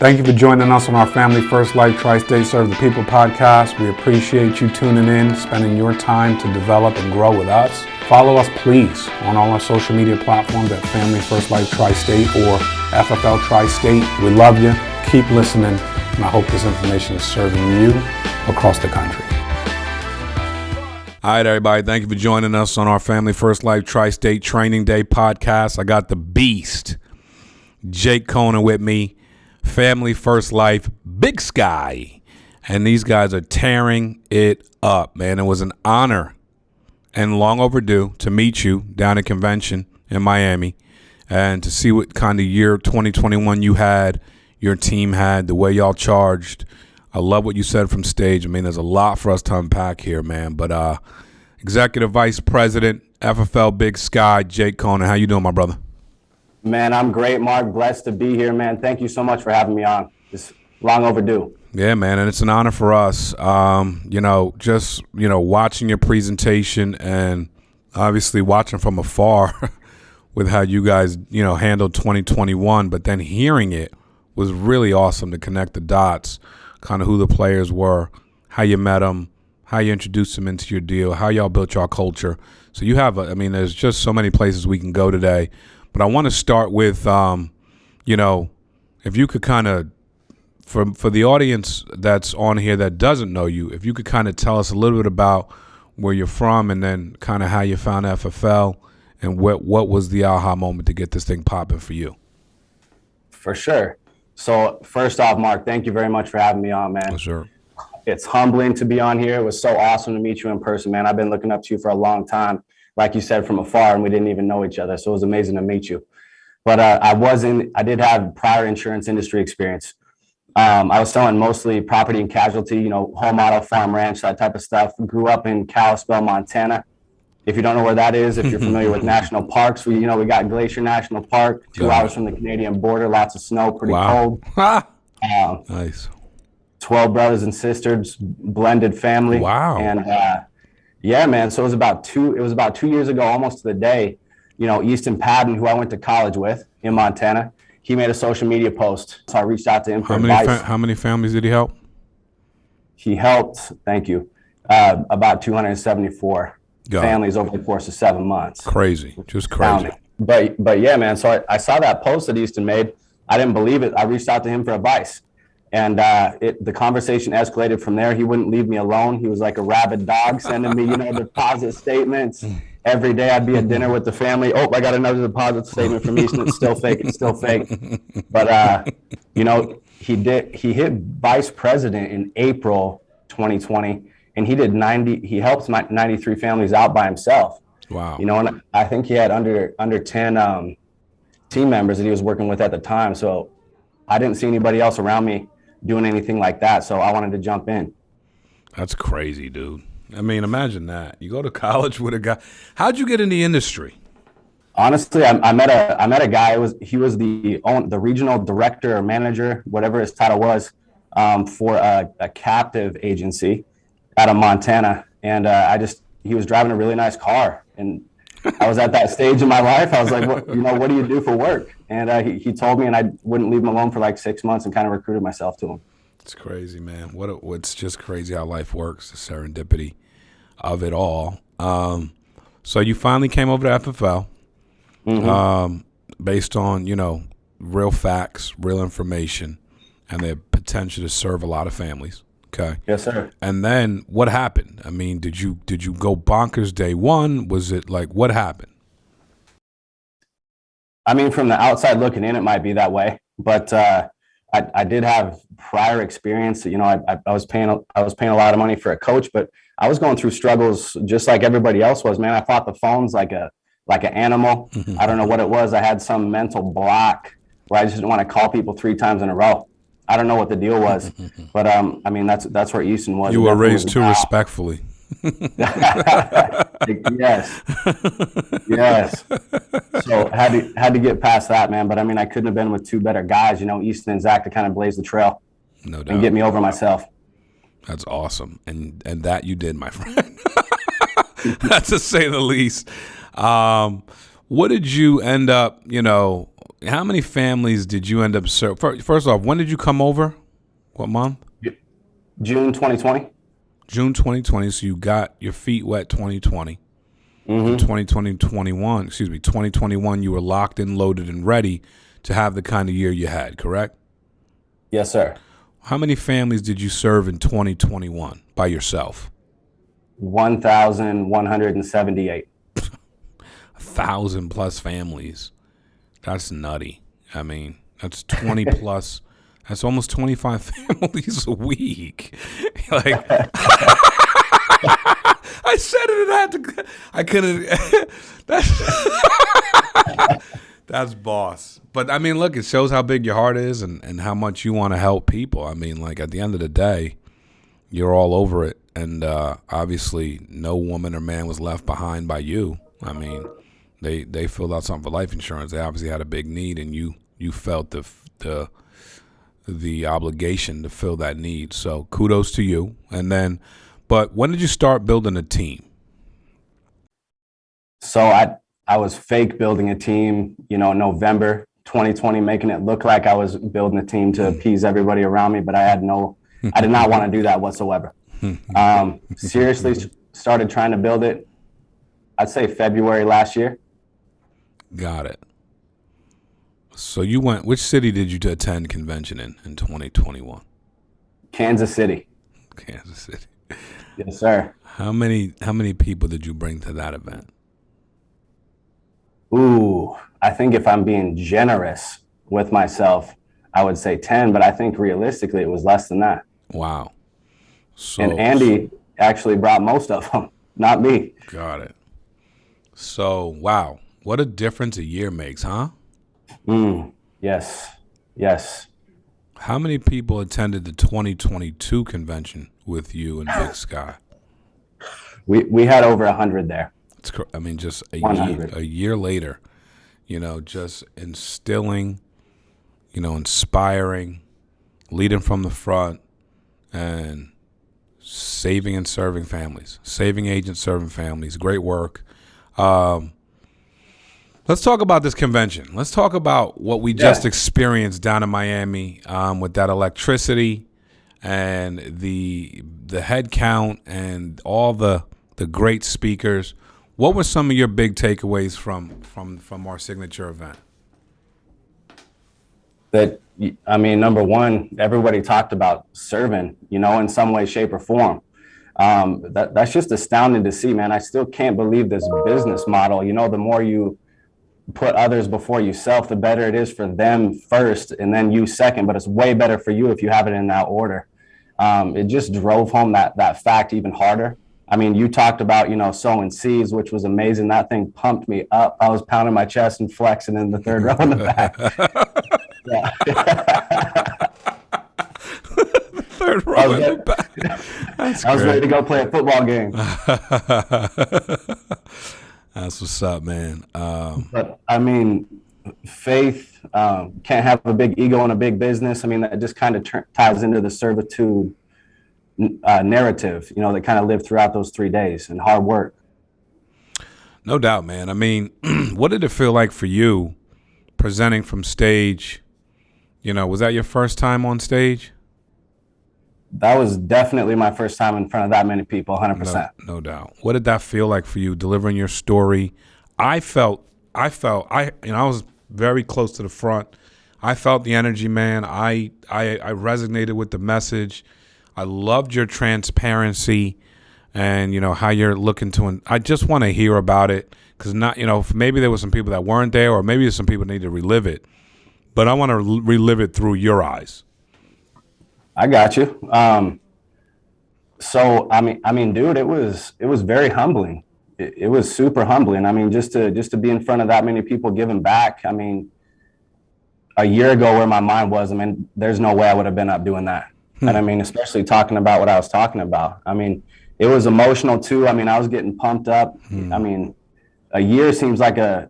Thank you for joining us on our Family First Life Tri-State Serve the People podcast. We appreciate you tuning in, spending your time to develop and grow with us. Follow us, please, on all our social media platforms at Family First Life Tri-State or FFL Tri-State. We love you. Keep listening, and I hope this information is serving you across the country. All right, everybody. Thank you for joining us on our Family First Life Tri-State Training Day podcast. I got the beast, Jake Konen, with me. Family First Life, Big Sky. And these guys are tearing it up, man. It was an honor and long overdue to meet you down at convention in Miami and to see what kind of year 2021 you had, your team had, the way y'all charged. I love what you said from stage. I mean, there's a lot for us to unpack here, man. But Executive Vice President, FFL Big Sky, Jake Konen, how you doing, my brother? Man, I'm great, Mark. Blessed to be here, man. Thank you so much for having me on. It's long overdue. Yeah, man, and it's an honor for us. Watching your presentation and obviously watching from afar with how you guys, handled 2021, but then hearing it was really awesome to connect the dots, kind of who the players were, how you met them, how you introduced them into your deal, how y'all built your culture. So you have, there's just so many places we can go today. But I want to start with, if you could kind of, for the audience that's on here that doesn't know you, if you could kind of tell us a little bit about where you're from and then kind of how you found FFL and what was the aha moment to get this thing popping for you. For sure. So first off, Mark, thank you very much for having me on, man. Sure. It's humbling to be on here. It was so awesome to meet you in person, man. I've been looking up to you for a long time. Like you said, from afar, and we didn't even know each other. So it was amazing to meet you. But I did have prior insurance industry experience. I was selling mostly property and casualty, home auto, farm, ranch, that type of stuff. Grew up in Kalispell, Montana. If you don't know where that is, if you're familiar with national parks, we got Glacier National Park, 2 hours from the Canadian border, lots of snow, pretty cold. Nice. 12 brothers and sisters, blended family. Wow. And yeah, man. So it was about 2 years ago, almost to the day, Easton Patton, who I went to college with in Montana, he made a social media post. So I reached out to him for advice. How many families did he help? He helped, thank you, about 274 families over the course of 7 months. Crazy. Just crazy. But yeah, man. So I saw that post that Easton made. I didn't believe it. I reached out to him for advice. And the conversation escalated from there. He wouldn't leave me alone. He was like a rabid dog, sending me, deposit statements. Every day I'd be at dinner with the family. Oh, I got another deposit statement from Easton. It's still fake. It's still fake. But, he hit vice president in April 2020, and he helped 93 families out by himself. Wow. And I think he had under 10 team members that he was working with at the time. So I didn't see anybody else around me doing anything like that, so I wanted to jump in. That's crazy, dude. I mean, imagine that. You go to college with a guy. How'd you get in the industry? Honestly, I met a guy. He was the regional director or manager, whatever his title was, for a captive agency out of Montana, and he was driving a really nice car, and I was at that stage in my life. I was like, what do you do for work? And he told me, and I wouldn't leave him alone for like 6 months and kind of recruited myself to him. It's crazy, man. What's just crazy how life works, the serendipity of it all. So you finally came over to FFL based on, real facts, real information, and the potential to serve a lot of families. Okay. Yes, sir. And then what happened? I mean, did you go bonkers day one? Was it like, what happened? I mean, from the outside looking in, it might be that way, but I did have prior experience. I was paying a lot of money for a coach, but I was going through struggles just like everybody else was. Man, I fought the phones like an animal. I don't know what it was. I had some mental block where I just didn't want to call people 3 times in a row. I don't know what the deal was, but that's where Easton was. You were raised too respectfully. Yes. So had to get past that, man. But I couldn't have been with 2 better guys, Easton and Zach, to kind of blaze the trail, no doubt, and get me over myself. That's awesome, and that you did, my friend. That's to say the least. What did you end up, how many families did you end up serving? First off, when did you come over? What month? June 2020. June 2020. So you got your feet wet 2020. In 2021, you were locked in, loaded, and ready to have the kind of year you had, correct? Yes, sir. How many families did you serve in 2021 by yourself? 1,178. 1,000 plus families. That's nutty. I mean, that's 20 plus. That's almost 25 families a week. Like, I said it and I couldn't. That's boss. But I mean, look, it shows how big your heart is and how much you want to help people. I mean, like at the end of the day, you're all over it. And obviously, no woman or man was left behind by you. I mean, they filled out something for life insurance. They obviously had a big need, and you felt the obligation to fill that need. So kudos to you. And then, but when did you start building a team? So I was fake building a team, November 2020, making it look like I was building a team to appease everybody around me, but I did not want to do that whatsoever. Seriously started trying to build it, I'd say February last year. Got it. So you went, which city did you attend convention in 2021? Kansas City. Kansas City. Yes, sir. How many people did you bring to that event? Ooh, I think if I'm being generous with myself, I would say 10, but I think realistically it was less than that. Wow. So, and Andy actually brought most of them, not me. Got it. So, wow. What a difference a year makes, huh? Yes. How many people attended the 2022 convention with you and Big Sky? We had over 100 there. I mean, just a year later, just instilling, inspiring, leading from the front, and saving and serving families, saving agents, serving families. Great work. Let's talk about this convention. Let's talk about what we just experienced down in Miami with that electricity and the head count and all the great speakers. What were some of your big takeaways from our signature event? Number one, everybody talked about serving, in some way, shape, or form. That's just astounding to see, man. I still can't believe this business model. The more you put others before yourself, the better it is for them first and then you second, but it's way better for you if you have it in that order. It just drove home that fact even harder. I mean, you talked about, sowing seeds, which was amazing. That thing pumped me up. I was pounding my chest and flexing in the third row in the back. Third row in the back. I was ready to go play a football game. That's what's up, man. But I mean, faith can't have a big ego in a big business. I mean, that just kind of ties into the servitude narrative, that kind of lived throughout those 3 days and hard work. No doubt, man. I mean, what did it feel like for you presenting from stage? Was that your first time on stage? That was definitely my first time in front of that many people, 100%. No doubt. What did that feel like for you, delivering your story? I was very close to the front. I felt the energy, man. I resonated with the message. I loved your transparency and, how you're looking to, I just want to hear about it because maybe there were some people that weren't there or maybe some people need to relive it, but I want to relive it through your eyes. I got you. So, dude, it was very humbling. It was super humbling. I mean, just to be in front of that many people giving back. I mean, a year ago where my mind was, there's no way I would have been up doing that. And especially talking about what I was talking about. It was emotional too. I was getting pumped up. A year seems like a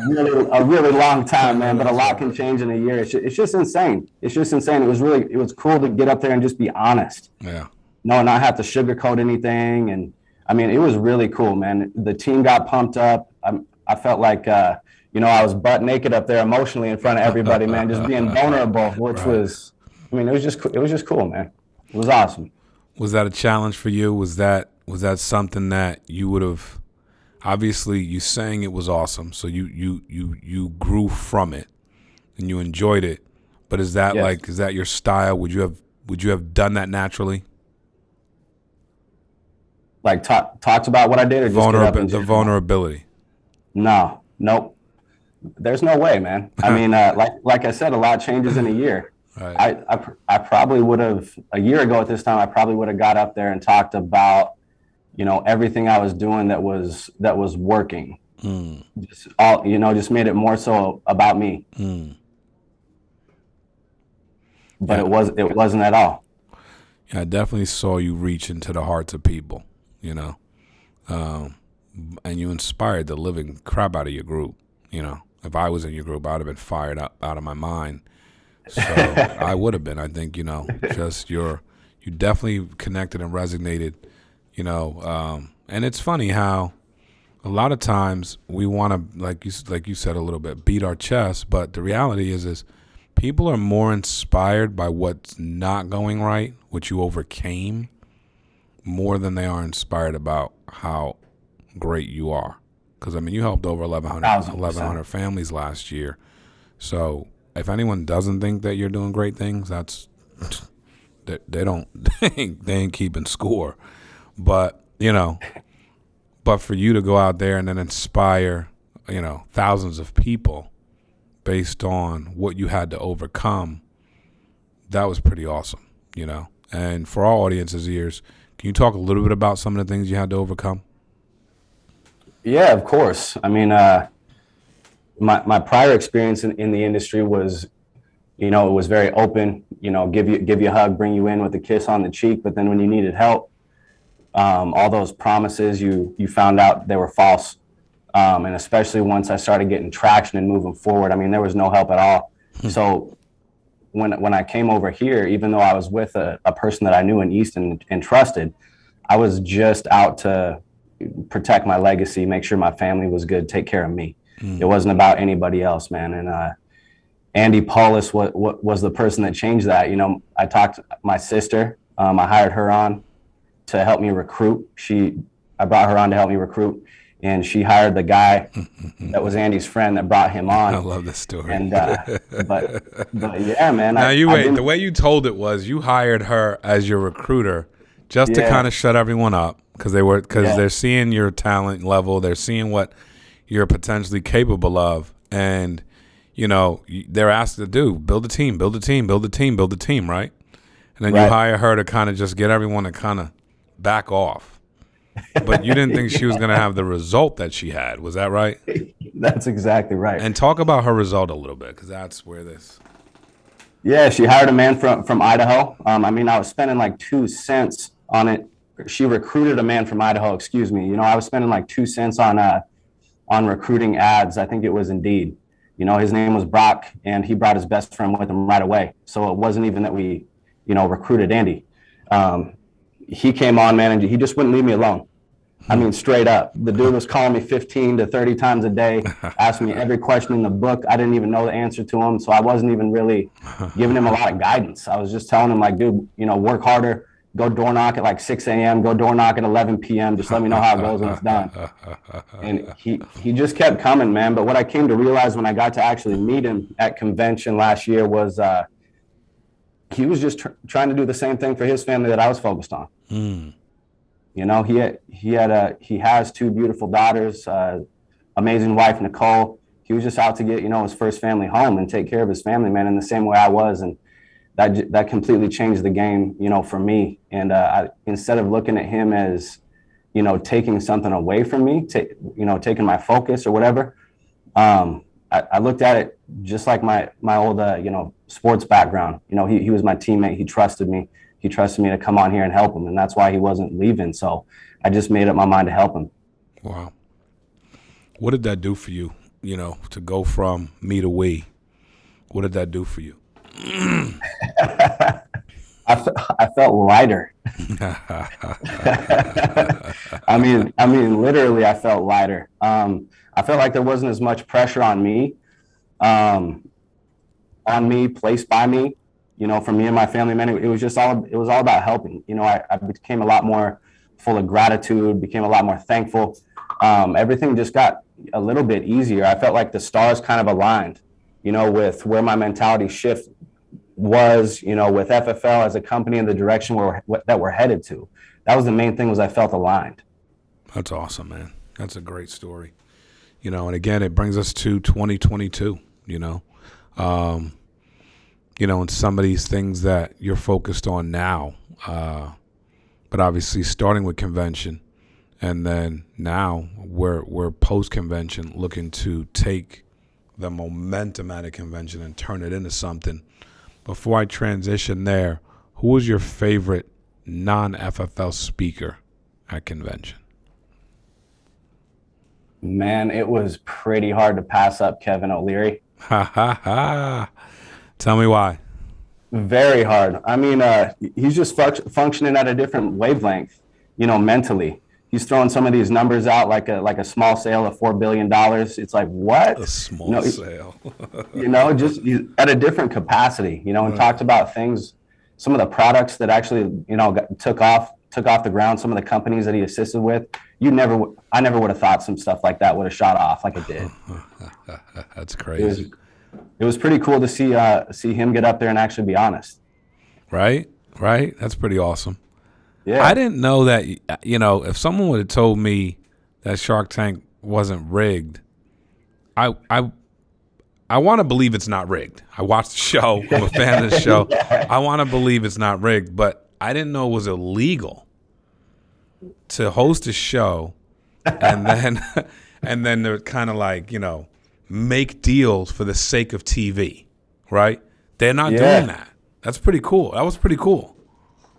really long time, man, but a lot can change in a year. It's just insane. It was cool to get up there and just be honest. Yeah. No, not have to sugarcoat anything. And it was really cool, man. The team got pumped up. I felt like, I was butt naked up there emotionally in front of everybody, man, just being vulnerable, which Right. was, I mean, it was just cool, man. It was awesome. Was that a challenge for you? Was that something that you would have? Obviously, you saying it was awesome, so you grew from it and you enjoyed it. But is that Yes. is that your style? Would you have done that naturally? Like talked about what I did or just get up and The vulnerability. No, nope. There's no way, man. I mean, like I said, a lot changes in a year. Right. I probably would have a year ago at this time. I probably would have got up there and talked about everything I was doing that was working. Just just made it more so about me. But Yeah. it wasn't at all. Yeah, I definitely saw you reach into the hearts of people. And you inspired the living crap out of your group. If I was in your group, I'd have been fired up out of my mind. So I would have been. I think just you definitely connected and resonated. And it's funny how a lot of times we want to, like you said a little bit, beat our chest, but the reality is people are more inspired by what's not going right, which you overcame, more than they are inspired about how great you are. Because, I mean, you helped over 1,100 families last year. So if anyone doesn't think that you're doing great things, they don't, they ain't keeping score. But, but for you to go out there and then inspire, thousands of people based on what you had to overcome, that was pretty awesome, And for our audience's ears, can you talk a little bit about some of the things you had to overcome? Yeah, of course. I mean, my prior experience in the industry was, it was very open. Give you a hug, bring you in with a kiss on the cheek. But then when you needed help, all those promises you found out they were false. And especially once I started getting traction and moving forward, I mean, there was no help at all. So when I came over here, even though I was with a person that I knew in Easton and trusted, I was just out to protect my legacy, make sure my family was good, take care of me. It wasn't about anybody else, man. And Andy Paulus was the person that changed that. I talked to my sister. I hired her on to help me recruit. I brought her on to help me recruit, and she hired the guy that was Andy's friend that brought him on. I love this story. And but yeah, man. Now the way you told it was you hired her as your recruiter just to kind of shut everyone up because they're seeing your talent level, they're seeing what you're potentially capable of, and they're asked to build a team, right? And then you hire her to kind of just get everyone to kind of back off. But you didn't think she was going to have the result that she had. Was that right? That's exactly right. And talk about her result a little bit, because that's where this. Yeah, she hired a man from Idaho. I mean, I was spending like 2 cents on it. She recruited a man from Idaho. Excuse me. I was spending like 2 cents on recruiting ads. I think it was Indeed. His name was Brock, and he brought his best friend with him right away. So it wasn't even that we, recruited Andy. He came on, man, and he just wouldn't leave me alone. I mean, straight up. The dude was calling me 15 to 30 times a day, asking me every question in the book. I didn't even know the answer to them, so I wasn't even really giving him a lot of guidance. I was just telling him, like, dude, work harder, go door knock at like 6 a.m., go door knock at 11 p.m., just let me know how it goes when it's done. And he just kept coming, man. But what I came to realize when I got to actually meet him at convention last year was he was just trying to do the same thing for his family that I was focused on. He has 2 beautiful daughters, amazing wife, Nicole. He was just out to get, his first family home and take care of his family, man, in the same way I was. And that completely changed the game, for me. And instead of looking at him as, taking something away from me, taking my focus or whatever, I looked at it just like my old, sports background. He was my teammate. He trusted me. He trusted me to come on here and help him, and that's why he wasn't leaving. So I just made up my mind to help him. Wow. What did that do for you, to go from me to we? What did that do for you? I felt lighter. Literally, I felt lighter. I felt like there wasn't as much pressure um, on me, placed by me, for me and my family, man. It was all about helping. I became a lot more full of gratitude, became a lot more thankful. Everything just got a little bit easier. I felt like the stars kind of aligned, with where my mentality shift was, with FFL as a company and the direction that we're headed to. That was the main thing, was I felt aligned. That's awesome, man. That's a great story. And again, it brings us to 2022, and some of these things that you're focused on now, but obviously starting with convention, and then now we're post-convention looking to take the momentum at a convention and turn it into something. Before I transition there, who was your favorite non-FFL speaker at convention? Man, it was pretty hard to pass up Kevin O'Leary. Ha ha ha. Tell me why. Very hard. He's just functioning at a different wavelength, mentally. He's throwing some of these numbers out like a small sale of $4 billion. It's like, what? A small sale. Just at a different capacity, and talked about things, some of the products that actually, took off the ground, some of the companies that he assisted with. I never would have thought some stuff like that would have shot off like it did. That's crazy. It was pretty cool to see him get up there and actually be honest. Right. That's pretty awesome. Yeah. I didn't know that, if someone would have told me that Shark Tank wasn't rigged, I want to believe it's not rigged. I watched the show. I'm a fan of the show. Yeah. I want to believe it's not rigged, but I didn't know it was illegal to host a show and then they're kind of like, make deals for the sake of TV, right? They're not doing that. That's pretty cool. That was pretty cool.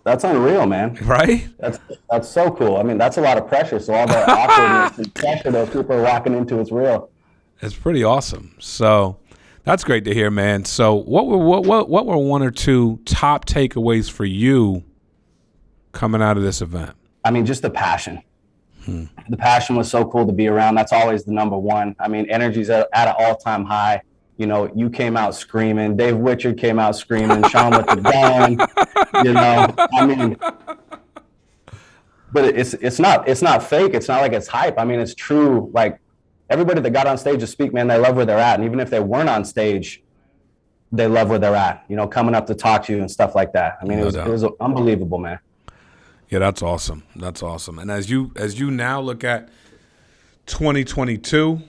That's unreal, man. Right? That's so cool. That's a lot of pressure. So all the awkwardness and pressure those people are walking into, it's real. It's pretty awesome. So that's great to hear, man. So what were one or two top takeaways for you coming out of this event? Just the passion. The passion was so cool to be around. That's always the number one. Energy's at an all-time high. You came out screaming. Dave Witcher came out screaming. Sean with the gun. But it's not fake. It's not like it's hype. It's true. Like, everybody that got on stage to speak, man, they love where they're at. And even if they weren't on stage, they love where they're at. Coming up to talk to you and stuff like that. It was unbelievable, man. Yeah, that's awesome. That's awesome. And as you now look at 2022,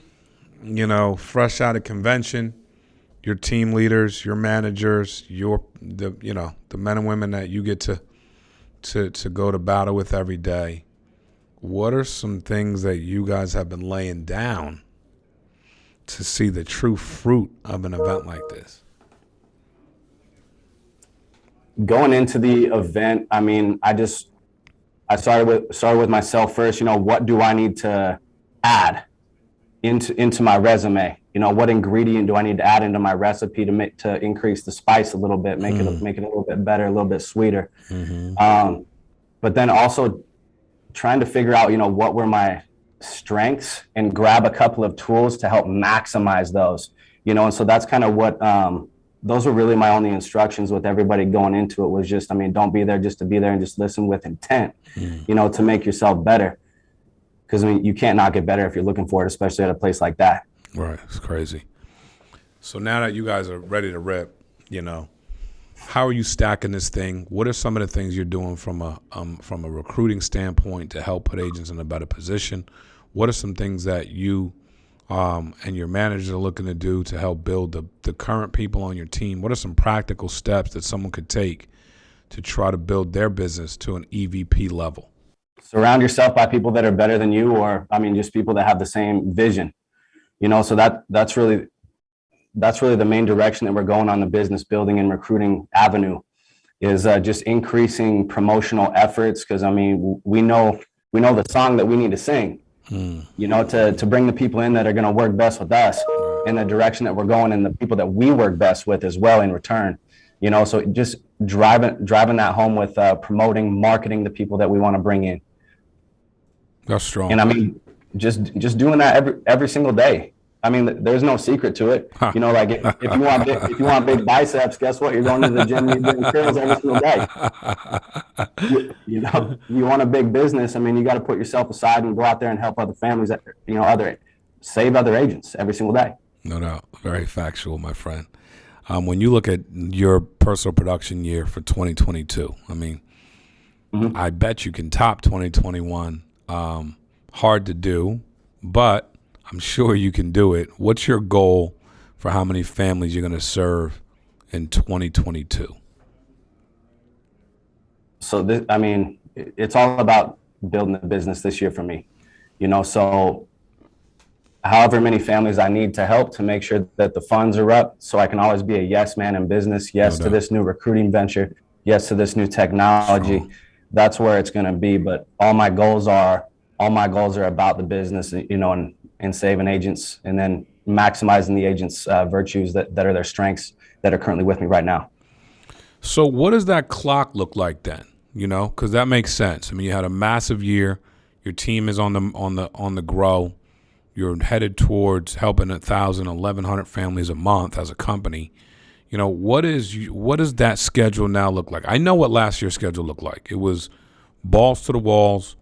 fresh out of convention, your team leaders, your managers, the men and women that you get to go to battle with every day, what are some things that you guys have been laying down to see the true fruit of an event like this? Going into the event, I started with myself first. What do I need to add into my resume? What ingredient do I need to add into my recipe to increase the spice a little bit, make it a little bit better, a little bit sweeter. Mm-hmm. But then also trying to figure out, what were my strengths and grab a couple of tools to help maximize those. And so that's kind of what those were really my only instructions with everybody going into it, was just, don't be there just to be there, and just listen with intent, to make yourself better. Because you can't not get better if you're looking for it, especially at a place like that. Right. It's crazy. So now that you guys are ready to rip, how are you stacking this thing? What are some of the things you're doing from a recruiting standpoint to help put agents in a better position? What are some things that you and your managers are looking to do to help build the current people on your team? What are some practical steps that someone could take to try to build their business to an EVP level? Surround yourself by people that are better than you, or just people that have the same vision. So that's really the main direction that we're going on the business building and recruiting avenue, is just increasing promotional efforts. Because we know the song that we need to sing. To bring the people in that are going to work best with us in the direction that we're going, and the people that we work best with as well in return. So just driving that home with promoting, marketing the people that we want to bring in. That's strong. And I mean, just doing that every single day. I mean, there's no secret to it. Huh. Like if you want big biceps, guess what? You're going to the gym and you're doing curls every single day. You want a big business. I mean, you got to put yourself aside and go out there and help other families that, save other agents every single day. No doubt. Very factual, my friend. When you look at your personal production year for 2022, I mean, I bet you can top 2021. Hard to do, but I'm sure you can do it. What's your goal for how many families you're going to serve in 2022? So it's all about building a business this year for me. So however many families I need to help to make sure that the funds are up so I can always be a yes man in business, yes to this new recruiting venture, yes to this new technology. That's where it's going to be. But all my goals are about the business, and saving agents, and then maximizing the agents' virtues that are their strengths that are currently with me right now. So what does that clock look like then? Because that makes sense. I mean, you had a massive year. Your team is on the grow. You're headed towards helping 1,000, 1,100 families a month as a company. What does that schedule now look like? I know what last year's schedule looked like. It was balls to the walls,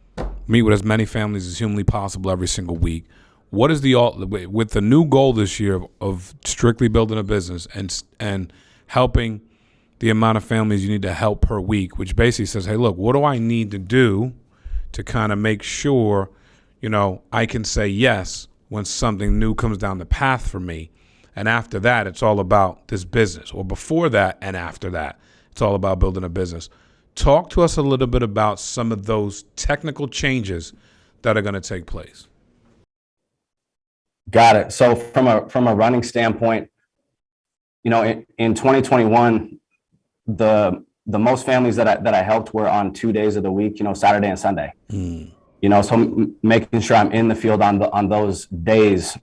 meet with as many families as humanly possible every single week. What is with the new goal this year of strictly building a business and helping the amount of families you need to help per week, which basically says, hey, look, what do I need to do to kind of make sure, I can say yes when something new comes down the path for me. And after that, it's all about this business. Or before that and after that, it's all about building a business. Talk to us a little bit about some of those technical changes that are going to take place. Got it. So from a running standpoint, in 2021, the most families that I helped were on 2 days of the week, Saturday and Sunday. So making sure I'm in the field on those days,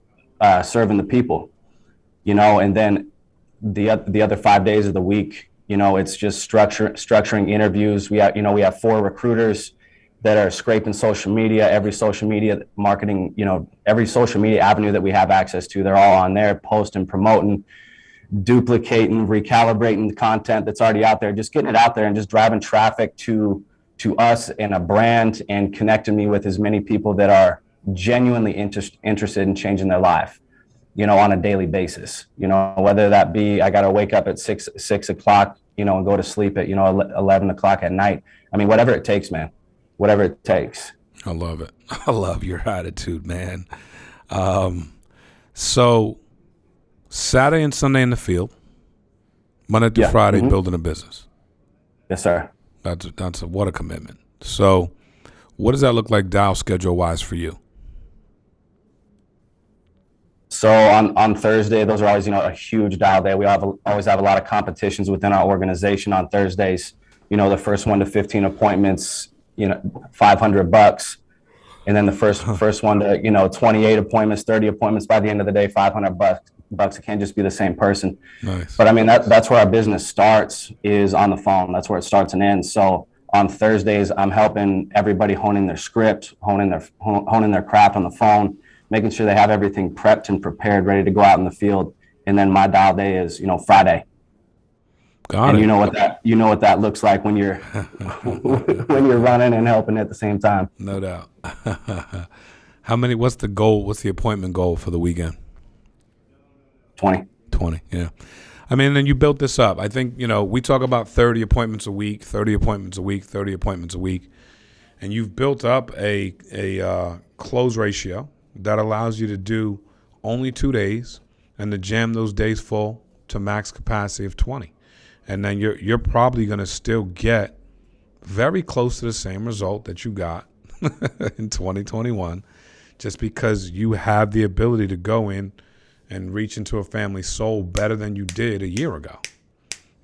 serving the people, and then the other 5 days of the week, it's just structuring interviews. We have 4 recruiters that are scraping social media, every social media marketing, every social media avenue that we have access to. They're all on there, posting, promoting, duplicating, recalibrating the content that's already out there, just getting it out there and just driving traffic to us and a brand, and connecting me with as many people that are genuinely interested in changing their life, on a daily basis, whether that be, I got to wake up at 6 o'clock, and go to sleep at, 11 o'clock at night. I mean, whatever it takes, man, whatever it takes. I love it. I love your attitude, man. So Saturday and Sunday in the field, Monday through Friday, building a business. Yes, sir. What a commitment. So what does that look like dial schedule wise for you? So on Thursday, those are always, a huge dial day. We always have a lot of competitions within our organization on Thursdays. The first 1 to 15 appointments, $500. And then the first one to, 28 appointments, 30 appointments, by the end of the day, $500. It can't just be the same person. Nice. But I mean, that's where our business starts, is on the phone. That's where it starts and ends. So on Thursdays, I'm helping everybody honing their script, honing their craft on the phone, making sure they have everything prepped and prepared, ready to go out in the field. And then my dial day is, Friday. Got it. You know what that looks like when you're when you're running and helping at the same time. No doubt. What's the goal? What's the appointment goal for the weekend? 20. Yeah. I mean, and you built this up. I think, we talk about 30 appointments a week, 30 appointments a week, 30 appointments a week. And you've built up a close ratio that allows you to do only 2 days and to jam those days full to max capacity of 20. And then you're probably going to still get very close to the same result that you got in 2021, just because you have the ability to go in and reach into a family's soul better than you did a year ago.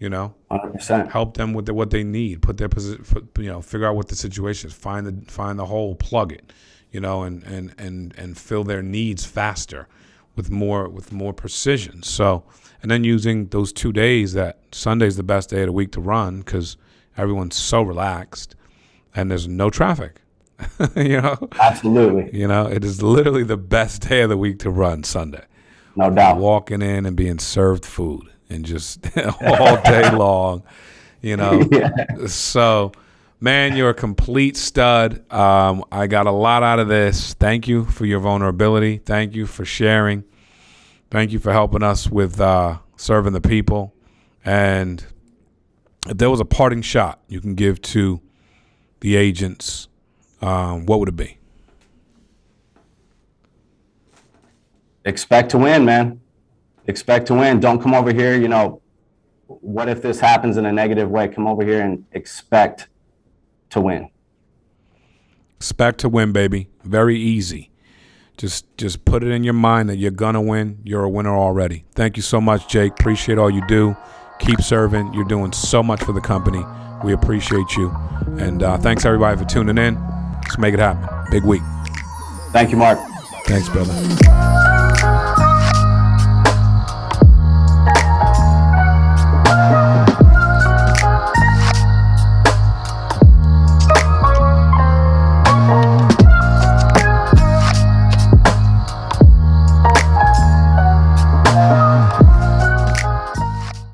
100%. Help them with what they need, put their position, figure out what the situation is, find the hole, plug it, and fill their needs faster with more precision. So, and then using those 2 days, that Sunday's the best day of the week to run because everyone's so relaxed and there's no traffic. Absolutely. It is literally the best day of the week to run, Sunday. No doubt. Walking in and being served food and just all day long, Yeah. So, man, you're a complete stud. I got a lot out of this. Thank you for your vulnerability. Thank you for sharing. Thank you for helping us with serving the people. And if there was a parting shot you can give to the agents, what would it be? Expect to win, man. Expect to win. Don't come over here, what if this happens in a negative way? Come over here and expect to win. Expect to win, baby. Very easy. Just put it in your mind that you're going to win. You're a winner already. Thank you so much, Jake. Appreciate all you do. Keep serving. You're doing so much for the company. We appreciate you. And thanks, everybody, for tuning in. Let's make it happen. Big week. Thank you, Mark. Thanks, brother.